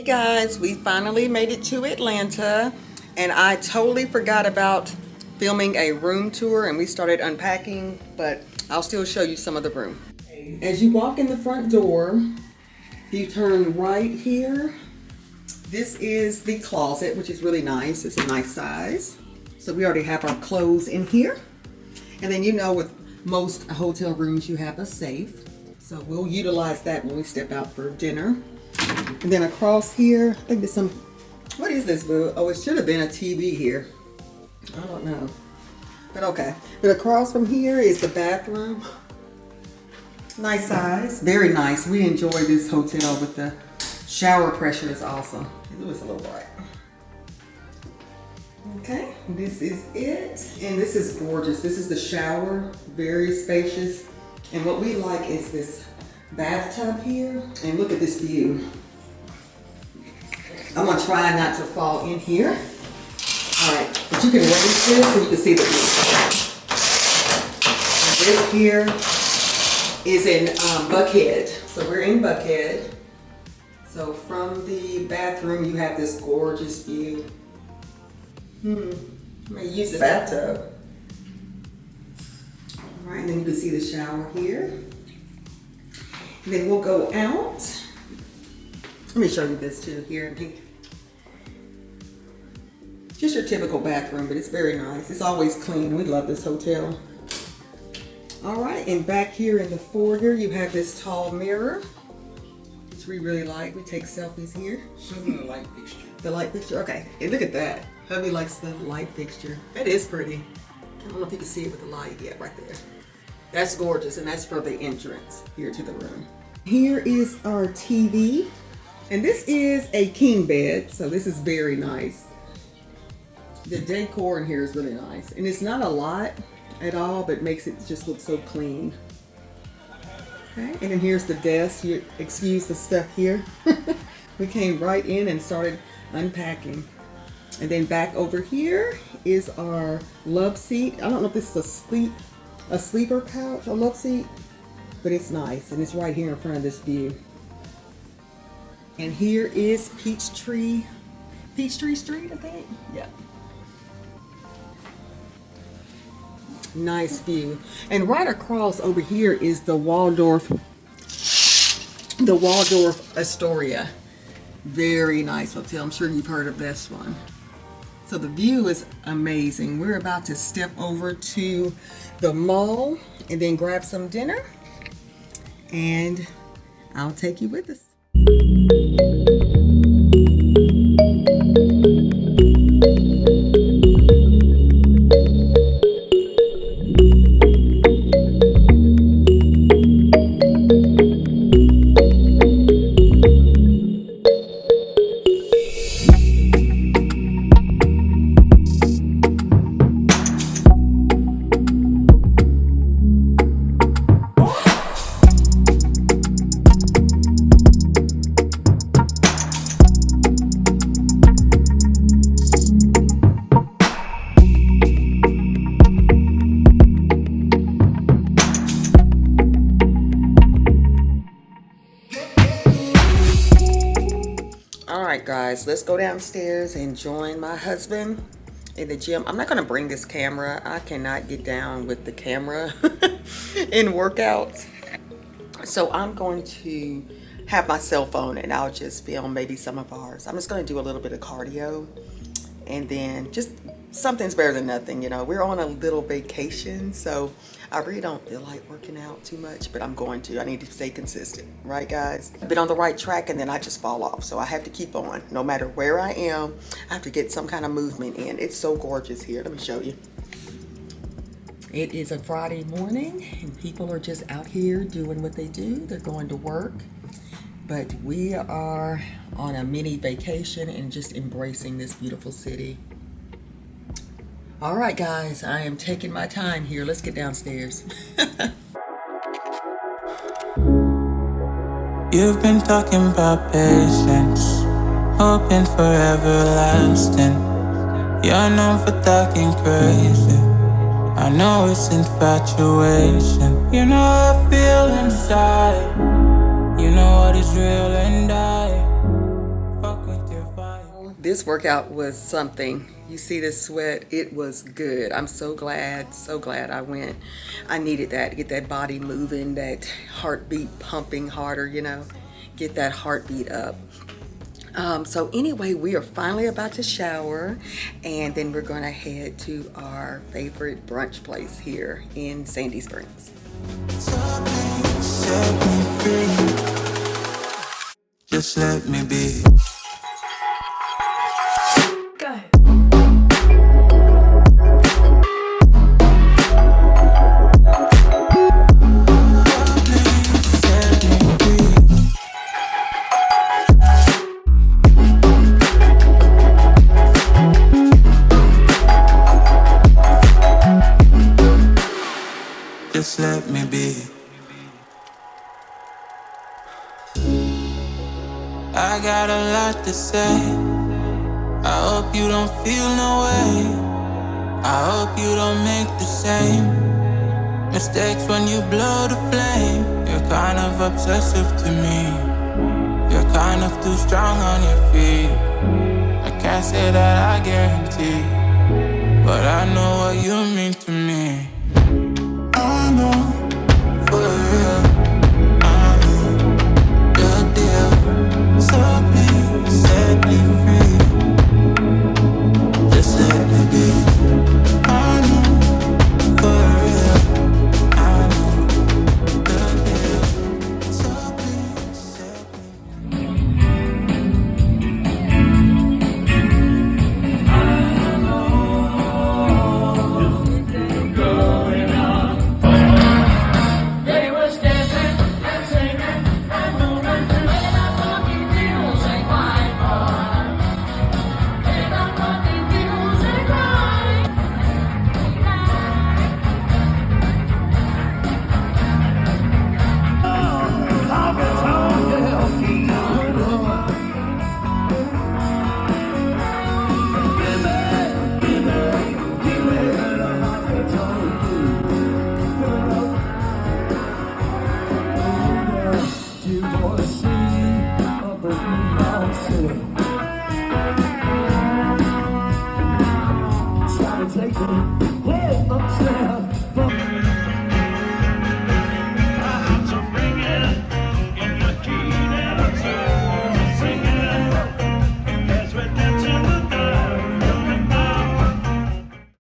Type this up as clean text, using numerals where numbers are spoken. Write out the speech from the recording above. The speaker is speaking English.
Hey guys, we finally made it to Atlanta, and I totally forgot about filming a room tour, and we started unpacking, but I'll still show you some of the room. As you walk in the front door, you turn right here. This is the closet, which is really nice. It's a nice size. So we already have our clothes in here. And then with most hotel rooms you have a safe. So we'll utilize that when we step out for dinner. And then across here, I think there's what is this, boo? Oh, it should have been a TV here. I don't know. But okay. But across from here is the bathroom. Nice size. Very nice. We enjoy this hotel with the shower pressure. Is awesome. It was a little bright. Okay, this is it. And this is gorgeous. This is the shower. Very spacious. And what we like is this bathtub here. And look at this view. I'm gonna try not to fall in here. All right, but you can raise this so you can see the view. This here is in Buchead. So we're in Buchead. So from the bathroom, you have this gorgeous view. I'm gonna use the bathtub. All right, and then you can see the shower here. And then we'll go out. Let me show you this too here. Just your typical bathroom, but it's very nice. It's always clean. We love this hotel. All right, and back here in the foyer, you have this tall mirror, which we really like. We take selfies here. Show me the light fixture. The light fixture, okay. And look at that. Hubby likes the light fixture. That is pretty. I don't know if you can see it with the light yet, right there. That's gorgeous, and that's for the entrance here to the room. Here is our TV. And this is a king bed, so this is very nice. The decor in here is really nice. And it's not a lot at all, but makes it just look so clean. Okay, and then here's the desk. You excuse the stuff here. We came right in and started unpacking. And then back over here is our love seat. I don't know if this is a sleeper couch or love seat, but it's nice. And it's right here in front of this view. And here is Peachtree Street, I think. Yeah. Nice view. And right across over here is the Waldorf Astoria. Very nice hotel. I'm sure you've heard of this one. So the view is amazing. We're about to step over to the mall and then grab some dinner. And I'll take you with us. Alright guys, let's go downstairs and join my husband in the gym. I'm not going to bring this camera. I cannot get down with the camera in workouts. So I'm going to have my cell phone and I'll just film maybe some of ours. I'm just going to do a little bit of cardio and then just something's better than nothing. We're on a little vacation, so I really don't feel like working out too much, but I'm going to. I need to stay consistent, right guys? I've been on the right track and then I just fall off, so I have to keep on. No matter where I am, I have to get some kind of movement in. It's so gorgeous here. Let me show you. It is a Friday morning and people are just out here doing what they do. They're going to work, but we are on a mini vacation and just embracing this beautiful city. All right, guys, I am taking my time here. Let's get downstairs. You've been talking about patience, hoping for everlasting. You're known for talking crazy. I know it's infatuation. You know I feel inside. You know what is real and I fuck This workout was something. You see this sweat? It was good. I'm so glad I went. I needed that to get that body moving, that heartbeat pumping harder, get that heartbeat up. So anyway, we are finally about to shower, and then we're going to head to our favorite brunch place here in Sandy Springs. Set me free. Just let me be. Just let me be. I got a lot to say. I hope you don't feel no way. I hope you don't make the same mistakes when you blow the flame. You're kind of obsessive to me. You're kind of too strong on your feet. I can't say that I guarantee, but I know what you mean to me.